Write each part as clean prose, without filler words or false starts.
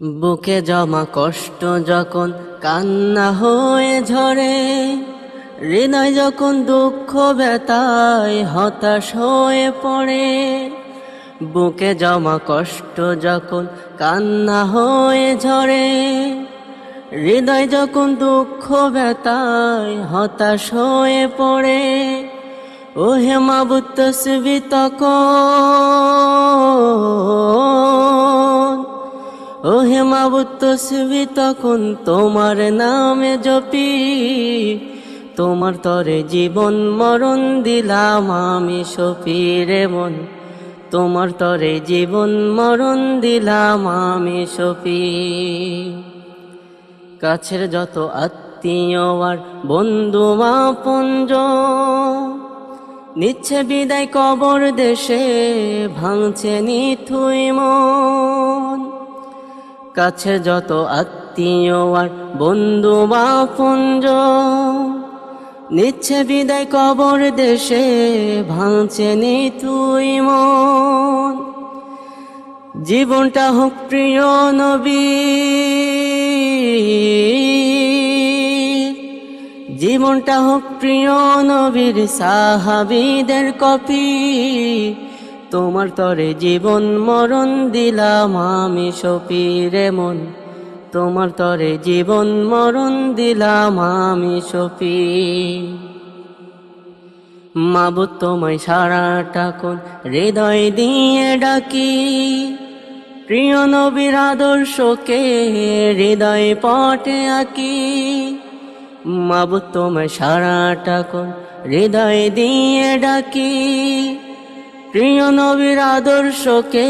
বুকে জমা কষ্ট যখন কান্না হয়ে ঝরে, হৃদয় যখন দুঃখ ব্যথায় হতাশ হয়ে পড়ে। বুকে জমা কষ্ট যখন কান্না হয়ে ঝরে, হৃদয় যখন দুঃখ ব্যথায় হতাশ হয়ে পড়ে। ও হে মাবুদ তসবিহ তখন, ও হে মাবুদ তসবিহ তখন তোমার নামে জপি। তোমার তরে জীবন মরণ দিলাম আমি সপি রে মন, তোমার তরে জীবন মরণ দিলাম আমি সপি। কাছের যত আত্মীয় আর বন্ধু আপনজন নিচ্ছে বিদায় কবর দেশে, ভাঙছে নিথুই মন। কাছে যত আত্মীয় আর বন্ধু আপনজন নিচ্ছে বিদায় কবর দেশে, ভাঙছে নিথুই মন। জীবনটা হোক প্রিয় নবীর, জীবনটা হোক প্রিয় নবীর সাহাবীদের কপি। তোমার তরে জীবন মরণ দিলাম আমি সপি রে মন, তোমার তরে জীবন মরণ দিলাম আমি সপি। মাবুদ তোমায় সারাটা কোন হৃদয় দিয়ে ডাকি, প্রিয় নবীর আদর্শকে হৃদয় পটে আঁকি। মাবুদ তোমায় সারাটা কোন হৃদয় দিয়ে ডাকি, প্রিয় নবীর আদর্শকে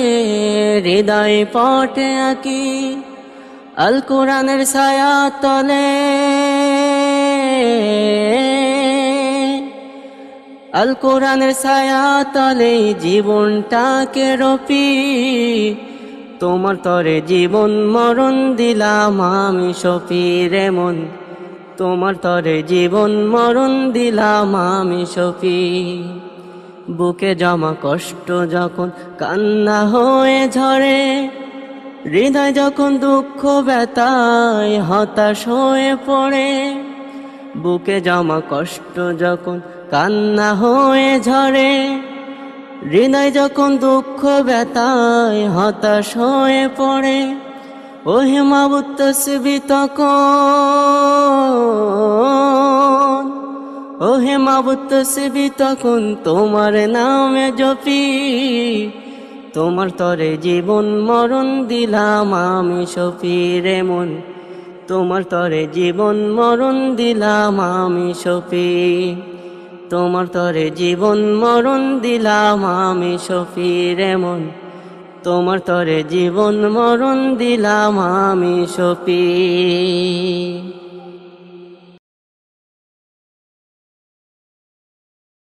হৃদয় পটে আঁকি। আল কোরআনের ছায়া তলে, আল কোরআনের ছায়া তলে জীবনটাকে রপি। তোমার তরে জীবন মরণ দিলাম আমি সপি রে মন, তোমার তরে জীবন মরণ দিলাম আমি সপি। বুকে জমা কষ্ট যখন কান্না হয়ে ঝরে, হৃদয় যখন দুঃখ ব্যথায় হতাশ হয়ে পড়ে। বুকে জমা কষ্ট যখন কান্না হয়ে ঝরে, হৃদয় যখন দুঃখ ব্যথায় হতাশ হয়ে পড়ে। ও হে মাবুদ তসবিহ তখন, ও হে মাবুদ তসবিহ তখন তোমার নামে জপি। তোমার তরে জীবন মরণ দিলাম আমি সপি রে মন, তোমার তরে জীবন মরণ দিলাম আমি সপি। তোমার তরে জীবন মরণ দিলাম আমি সপি রে মন, তোমার তরে জীবন মরণ দিলাম আমি সপি।